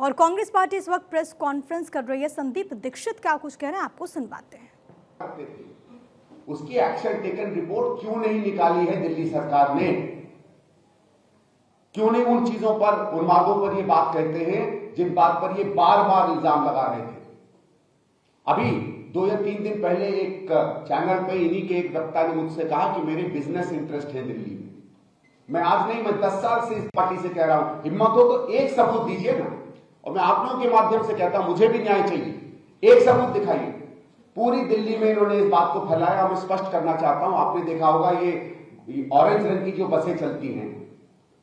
और कांग्रेस पार्टी इस वक्त प्रेस कॉन्फ्रेंस कर रही है। संदीप दीक्षित क्या कुछ कह रहे हैं, आपको सुनवाते हैं। उसकी एक्शन टेकन रिपोर्ट क्यों नहीं निकाली है दिल्ली सरकार ने? क्यों नहीं उन चीजों पर, उन मार्गों पर ये बात कहते हैं जिन बात पर ये बार बार इल्जाम लगा रहे थे? अभी 2 या 3 दिन पहले एक चैनल पे इन्हीं के एक वक्ता ने मुझसे कहा कि मेरे बिजनेस इंटरेस्ट है दिल्ली में। मैं आज नहीं, मैं 10 साल से इस पार्टी से कह रहा हूं, हिम्मत हो तो एक सबूत दीजिए ना। और मैं आप लोगों के माध्यम से कहता हूं, मुझे भी न्याय चाहिए, एक सबूत दिखाइए। पूरी दिल्ली में इन्होंने इस बात को फैलाया। मैं स्पष्ट करना चाहता हूं, आपने देखा होगा ये ऑरेंज रंग की जो बसें चलती हैं,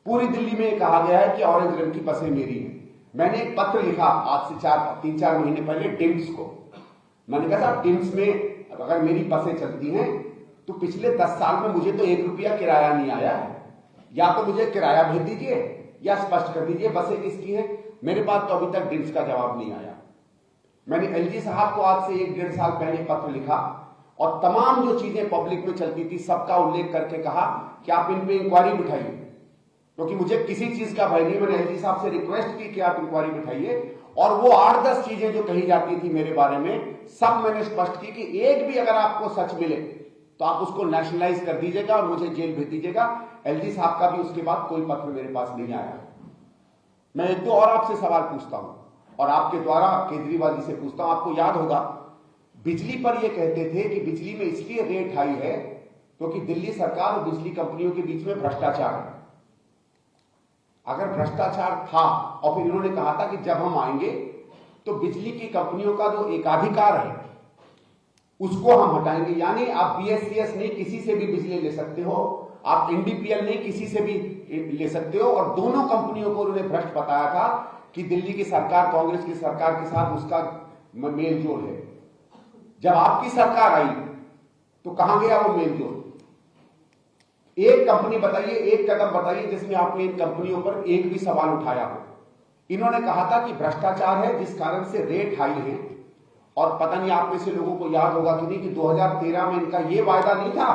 पूरी दिल्ली में कहा गया है कि ऑरेंज रंग की बसें मेरी हैं। मैंने एक पत्र लिखा आज से 3-4 महीने पहले डिम्स को। मैंने कहा साहब, डिम्स में अगर मेरी बसें चलती हैं तो पिछले 10 साल में मुझे तो 1 रुपया किराया नहीं आया है। या तो मुझे किराया भेज दीजिए या स्पष्ट कर दीजिए बसें किसकी हैं। मेरे पास तो अभी तक डिम्स का जवाब नहीं आया। मैंने एलजी साहब को आज से 1-1.5 साल पहले पत्र लिखा और तमाम जो चीजें पब्लिक में चलती थी सबका उल्लेख करके कहा कि आप इन पे इंक्वायरी बिठाइए, क्योंकि मुझे किसी चीज का भय नहीं। मैंने एलजी साहब से रिक्वेस्ट की कि आप इंक्वायरी बिठाइए और वो 8-10 चीजें जो कही जाती थी मेरे बारे में, सब मैंने स्पष्ट की कि एक भी अगर आपको सच मिले तो आप उसको नेशनलाइज कर दीजिएगा और मुझे जेल भेज दीजिएगा। एलजी साहब का भी उसके बाद कोई पत्र मेरे पास नहीं आया। मैं 1-2 और आपसे सवाल पूछता हूं और आपके द्वारा केजरीवाल जी से पूछता हूं। आपको याद होगा, बिजली पर यह कहते थे कि बिजली में इसलिए रेट हाई है क्योंकि दिल्ली सरकार और बिजली कंपनियों के बीच में भ्रष्टाचार है। अगर भ्रष्टाचार था और फिर इन्होंने कहा था कि जब हम आएंगे तो बिजली की कंपनियों का जो एकाधिकार है उसको हम हटाएंगे। यानी आप बीएससीएस नहीं किसी से भी बिजली ले सकते हो, आप एनडीपीएल नहीं किसी से भी ले सकते हो। और दोनों कंपनियों को उन्होंने भ्रष्ट बताया था कि दिल्ली की सरकार कांग्रेस की सरकार के साथ उसका मेल जोल है। जब आपकी सरकार आई तो कहां गया वो मेल जोल? एक कंपनी बताइए, एक कदम बताइए जिसमें आपने इन कंपनियों पर एक भी सवाल उठाया हो। इन्होंने कहा था कि भ्रष्टाचार है जिस कारण से रेट हाई है। और पता नहीं आप में से लोगों को याद होगा कि नहीं कि 2013 में इनका यह वायदा नहीं था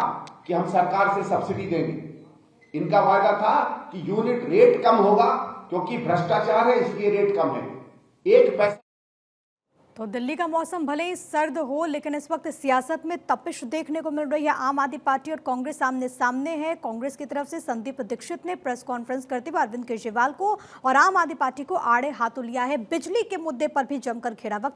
कि हम सरकार से सब्सिडी देंगे। इनका वायदा था कि यूनिट रेट कम होगा क्योंकि भ्रष्टाचार है इसलिए रेट कम है। एक पैसा। तो दिल्ली का मौसम भले ही सर्द हो, लेकिन इस वक्त सियासत में तपिश देखने को मिल रही है। आम आदमी पार्टी और कांग्रेस आमने सामने है। कांग्रेस की तरफ से संदीप दीक्षित ने प्रेस कॉन्फ्रेंस करते हुए अरविंद केजरीवाल को और आम आदमी पार्टी को आड़े हाथों लिया है। बिजली के मुद्दे पर भी जमकर घेरा। वक्त